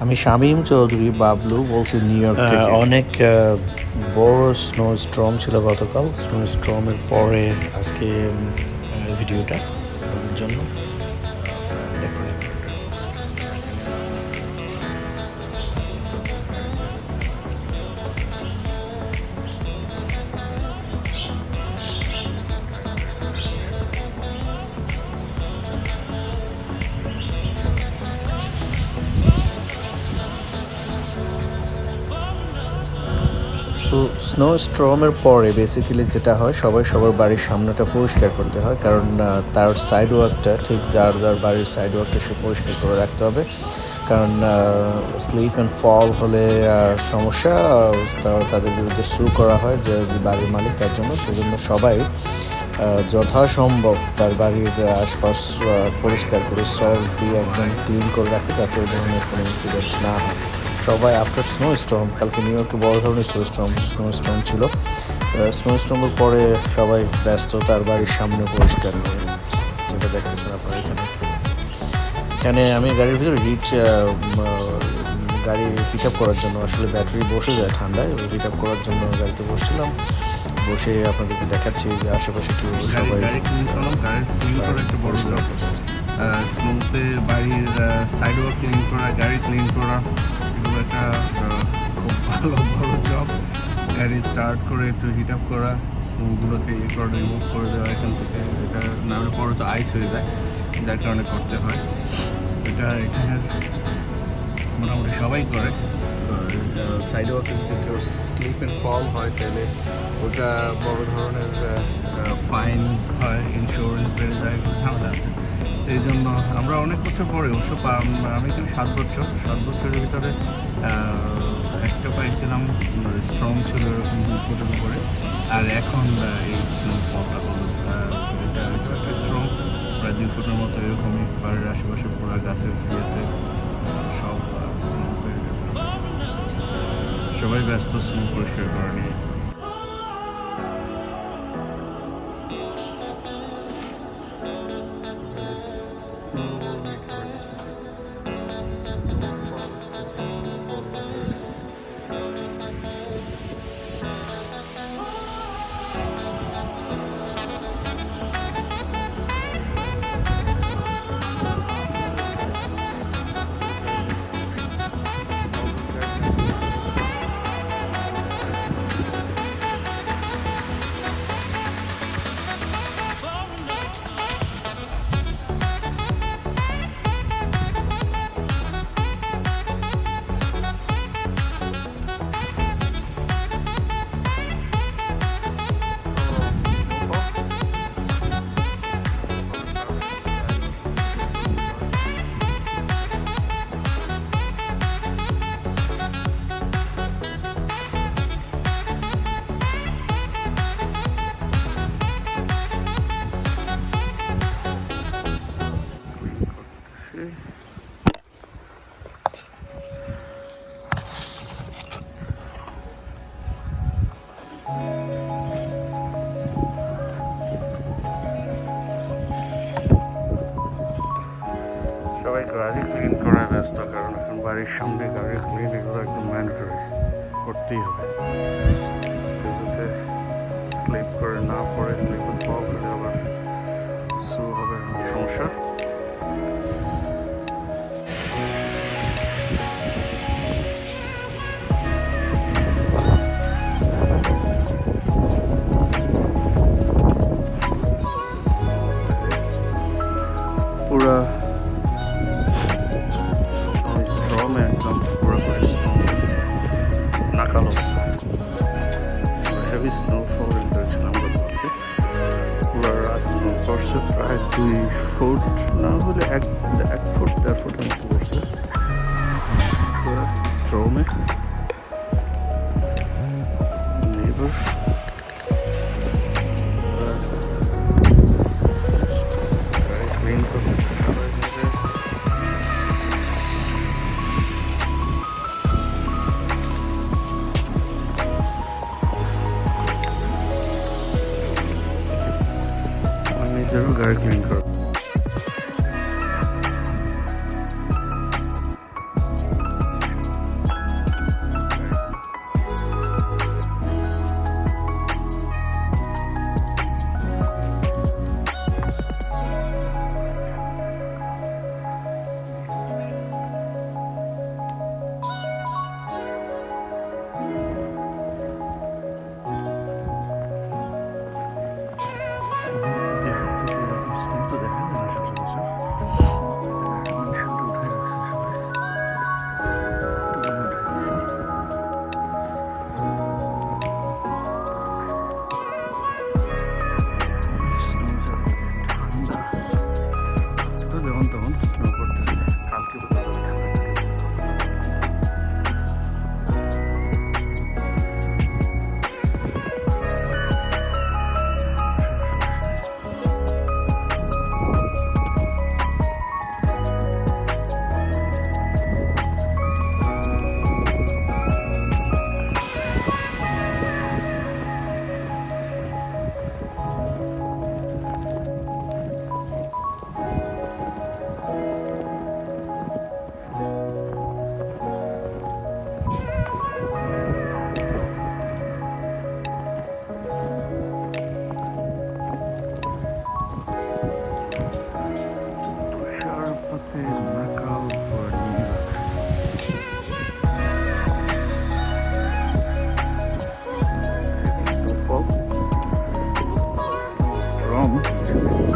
আমি শামীম চৌধুরী বাবলু বলছি new York থেকে। অনেক বড় স্নো স্টর্ম ছিল গতকাল। স্নো স্টর্মের পরে আজকে ভিডিওটা আপনাদের জন্য দেখতে থাকুন। সো স্নো স্টর্মের পরে বেসিক্যালি যেটা হয়, সবাই সবার বাড়ির সামনেটা পরিষ্কার করতে হয়, কারণ তার সাইড ওয়ার্কটা ঠিক যার যার বাড়ির সাইড ওয়ার্কটা সে পরিষ্কার করে রাখতে হবে। কারণ স্লিপ অ্যান্ড ফল হলে সমস্যা, তাদের বিরুদ্ধে সু করা হয় যে বাড়ির মালিক, তার জন্য সেজন্য সবাই যথাসম্ভব তার বাড়ির আশপাশ পরিষ্কার করে সল্ট দিয়ে একদম ক্লিন করে রাখে, যাতে এই ধরনের কোনো ইনসিডেন্ট না হয়। সবাই আফটার স্নো স্টর্ম, কালকে নিউ ইয়র্কে বড় ধরনের স্নো স্টর্ম ছিল। স্নো স্টর্মের পরে সবাই ব্যস্ত তার বাড়ির সামনে পরিষ্কার করে, যেটা দেখতেছেন আপনারা এখানে আমি গাড়ির ভিতরে গাড়ি হিট আপ করার জন্য, আসলে ব্যাটারি বসে যায় ঠান্ডায়, হিট আপ করার জন্য গাড়িতে বসছিলাম। বসে আপনাদেরকে দেখাচ্ছি যে আশেপাশে কি সবাই গাড়ি ক্লিন করলাম। গাড়ি ক্লিন করা একটা বড় জব। স্নোতে বাড়ির সাইড ওয়ার্ক ক্লিন করা, গাড়ি ক্লিন করা, এগুলো একটা খুব ভালো বড় জব। গাড়ি স্টার্ট করে একটু হিট আপ করা, স্নোগুলোকে রিমুভ করে দেওয়া এখান থেকে। এটা না হলে পরে তো আইস হয়ে যায়, যার কারণে করতে হয়। এটা এখানের মোটামুটি সবাই করে। সাইড ওয়ার্কে যদি কেউ স্লিপ অ্যান্ড ফল হয় তাহলে ওটা বড় ধরনের ফাইন হয়, ইন্স্যুরেন্স বেড়ে যায়, ঝামেলা আছে। এই জন্য আমরা অনেক বছর পরে অবশ্য আমি কিন্তু 7 বছরের ভিতরে একটা পাইছিলাম, স্ট্রং ছিল এরকম 2 ফুটের উপরে। আর এখন এই স্নোফলটা হলো এটা একটু স্ট্রং, প্রায় 2 ফুটের মতো এরকমই। বাড়ির আশেপাশে পুরো গাছের ইয়েতে সব স্নোতে সবাই ব্যস্ত স্নো পরিষ্কার করা নিয়ে। সবাই গাড়ি ক্লিন করায় ব্যস্ত, কারণ এখন বাড়ির সামনে গাড়ি ক্লিন এগুলো একদম ম্যান্ডেটরি করতেই হবে। যাতে স্লিপ করে না পড়ে, স্লিপ ফল করে আবার সু হবে সমস্যা। পুরা স্ট্রমে একদম পুরোপুরি নাকাল অবস্থা। হেভি স্নোফল করেছিলাম গতকালকে, পুরো রাত পড়ছে, প্রায় 2 ফুট না হলে 1 ফুট 1.5 ফুট মতো পড়ছে পুরো স্ট্রমে। নেইবার ক্লিন করতেছে সবাই মিলে। নিজেরও গাড়ি ক্লিন করো। কম।